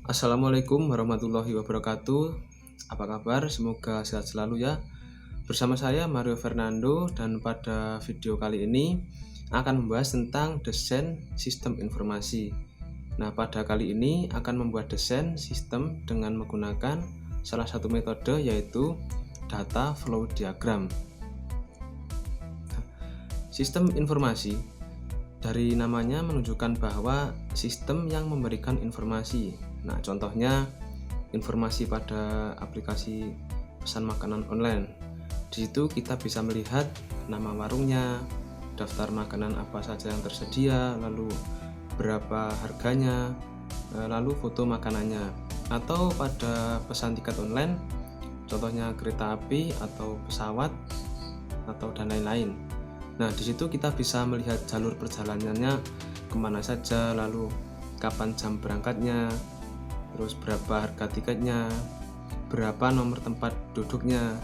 Assalamualaikum warahmatullahi wabarakatuh. Apa kabar? Semoga sehat selalu ya. Bersama saya Mario Fernando dan pada video kali ini akan membahas tentang desain sistem informasi. Nah, pada kali ini akan membuat desain sistem dengan menggunakan salah satu metode yaitu data flow diagram. Sistem informasi dari namanya menunjukkan bahwa sistem yang memberikan informasi. Nah, contohnya informasi pada aplikasi pesan makanan online. Di situ kita bisa melihat nama warungnya, daftar makanan apa saja yang tersedia, lalu berapa harganya, lalu foto makanannya. Atau pada pesan tiket online, contohnya kereta api atau pesawat atau dan lain-lain. Nah, di situ kita bisa melihat jalur perjalanannya kemana saja, lalu kapan jam berangkatnya, terus berapa harga tiketnya, berapa nomor tempat duduknya.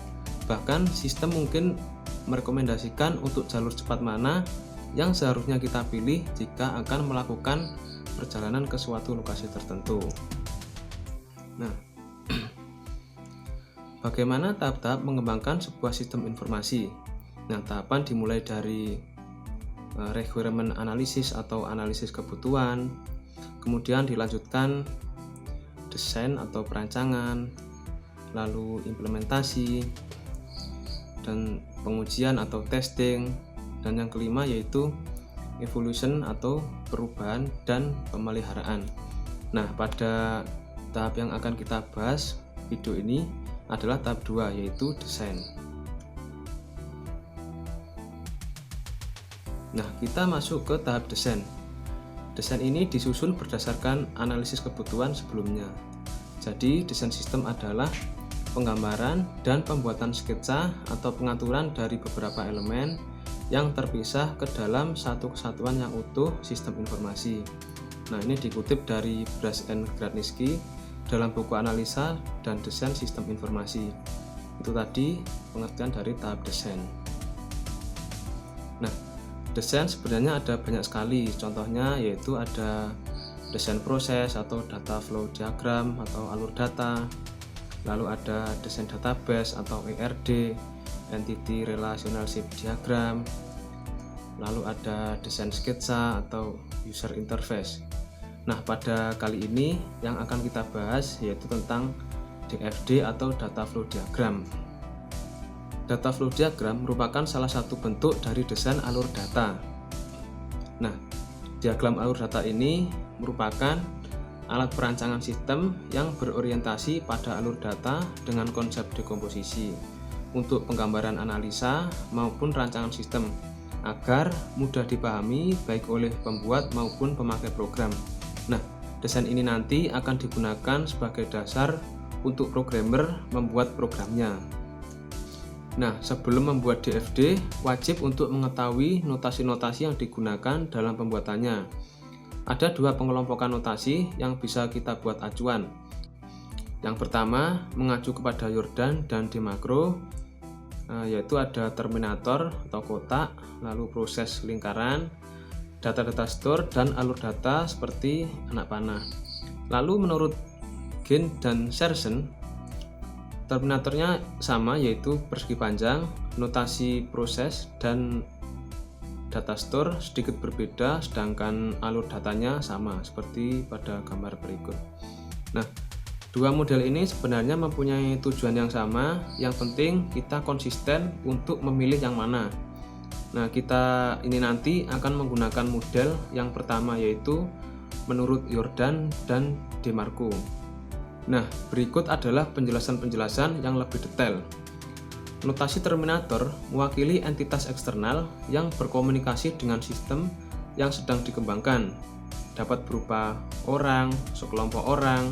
Bahkan sistem mungkin merekomendasikan untuk jalur cepat mana yang seharusnya kita pilih jika akan melakukan perjalanan ke suatu lokasi tertentu. Nah, bagaimana tahap-tahap mengembangkan sebuah sistem informasi? Nah, tahapan dimulai dari requirement analysis atau analisis kebutuhan, kemudian dilanjutkan desain atau perancangan, lalu implementasi, dan pengujian atau testing, dan yang kelima yaitu evolution atau perubahan dan pemeliharaan. Nah, pada tahap yang akan kita bahas video ini adalah tahap 2 yaitu desain. Nah, kita masuk ke tahap desain. Desain ini disusun berdasarkan analisis kebutuhan sebelumnya. Jadi, desain sistem adalah penggambaran dan pembuatan sketsa atau pengaturan dari beberapa elemen yang terpisah ke dalam satu kesatuan yang utuh sistem informasi. Nah, ini dikutip dari Brash and Gradnitsky dalam buku analisa dan desain sistem informasi. Itu tadi pengertian dari tahap desain. Nah, desain sebenarnya ada banyak sekali, contohnya yaitu ada desain proses atau data flow diagram atau alur data, lalu ada desain database atau ERD, entity relationship diagram, lalu ada desain sketsa atau user interface. Nah, pada kali ini yang akan kita bahas yaitu tentang DFD atau data flow diagram. Data flow diagram merupakan salah satu bentuk dari desain alur data. Nah, diagram alur data ini merupakan alat perancangan sistem yang berorientasi pada alur data dengan konsep dekomposisi untuk penggambaran analisa maupun rancangan sistem agar mudah dipahami baik oleh pembuat maupun pemakai program. Nah, desain ini nanti akan digunakan sebagai dasar untuk programmer membuat programnya. Nah, sebelum membuat DFD, wajib untuk mengetahui notasi-notasi yang digunakan dalam pembuatannya. Ada dua pengelompokan notasi yang bisa kita buat acuan. Yang pertama, mengacu kepada Jordan dan Demakro, yaitu ada terminator atau kotak, lalu proses lingkaran, data-data store, dan alur data seperti anak panah. Lalu menurut Gen dan Sersen, terminatornya sama yaitu persegi panjang, notasi proses dan data store sedikit berbeda, sedangkan alur datanya sama seperti pada gambar berikut. Nah, dua model ini sebenarnya mempunyai tujuan yang sama, yang penting kita konsisten untuk memilih yang mana. Nah, kita ini nanti akan menggunakan model yang pertama yaitu menurut Jordan dan Demarco. Nah, berikut adalah penjelasan-penjelasan yang lebih detail. Notasi terminator mewakili entitas eksternal yang berkomunikasi dengan sistem yang sedang dikembangkan. Dapat berupa orang, sekelompok orang,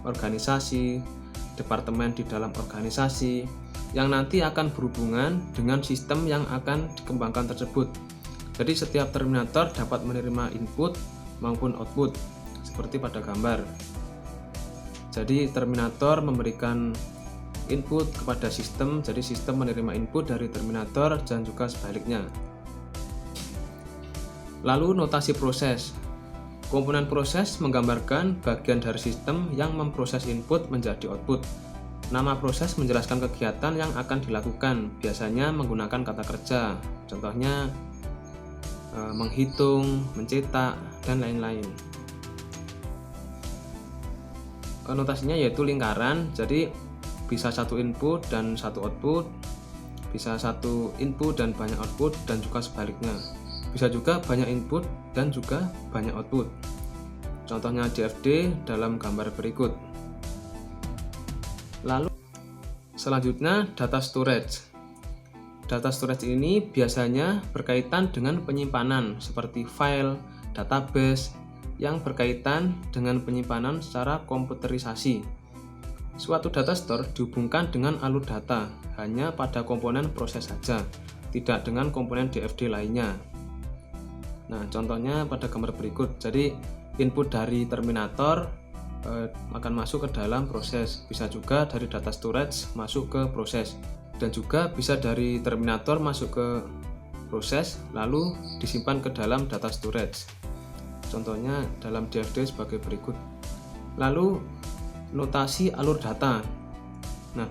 organisasi, departemen di dalam organisasi, yang nanti akan berhubungan dengan sistem yang akan dikembangkan tersebut. Jadi setiap terminator dapat menerima input maupun output, seperti pada gambar. Jadi terminator memberikan input kepada sistem, jadi sistem menerima input dari terminator dan juga sebaliknya. Lalu notasi proses. Komponen proses menggambarkan bagian dari sistem yang memproses input menjadi output. Nama proses menjelaskan kegiatan yang akan dilakukan, biasanya menggunakan kata kerja. Contohnya menghitung, mencetak, dan lain-lain. Konotasinya yaitu lingkaran, jadi bisa satu input dan satu output, bisa satu input dan banyak output, dan juga sebaliknya. Bisa juga banyak input dan juga banyak output. Contohnya DFD dalam gambar berikut. Lalu selanjutnya data storage. Data storage ini biasanya berkaitan dengan penyimpanan seperti file, database yang berkaitan dengan penyimpanan secara komputerisasi. Suatu data store dihubungkan dengan alur data hanya pada komponen proses saja, tidak dengan komponen DFD lainnya. Nah, contohnya pada gambar berikut. Jadi input dari terminator akan masuk ke dalam proses, bisa juga dari data storage masuk ke proses, dan juga bisa dari terminator masuk ke proses lalu disimpan ke dalam data storage. Contohnya dalam DFD sebagai berikut. Lalu notasi alur data. Nah,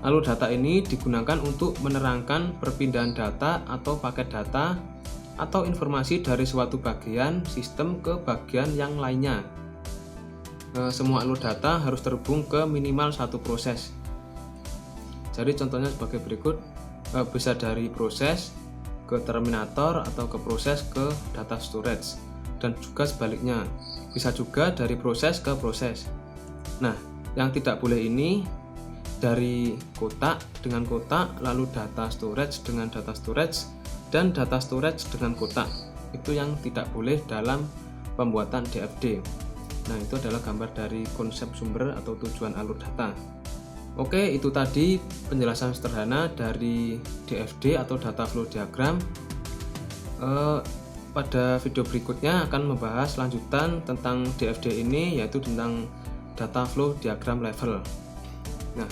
alur data ini digunakan untuk menerangkan perpindahan data atau paket data atau informasi dari suatu bagian sistem ke bagian yang lainnya. Semua alur data harus terhubung ke minimal satu proses. Jadi contohnya sebagai berikut, bisa dari proses ke terminator atau ke proses ke data storage, dan juga sebaliknya, bisa juga dari proses ke proses. Nah, yang tidak boleh ini dari kotak dengan kotak, lalu data storage dengan data storage, dan data storage dengan kotak. Itu yang tidak boleh dalam pembuatan DFD. Nah, itu adalah gambar dari konsep sumber atau tujuan alur data. Oke, itu tadi penjelasan sederhana dari DFD atau data flow diagram. Pada video berikutnya akan membahas lanjutan tentang DFD ini, yaitu tentang data flow diagram level. Nah,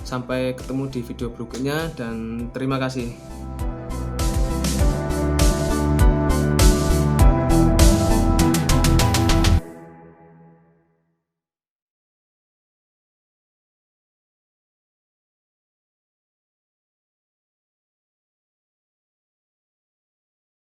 sampai ketemu di video berikutnya dan terima kasih.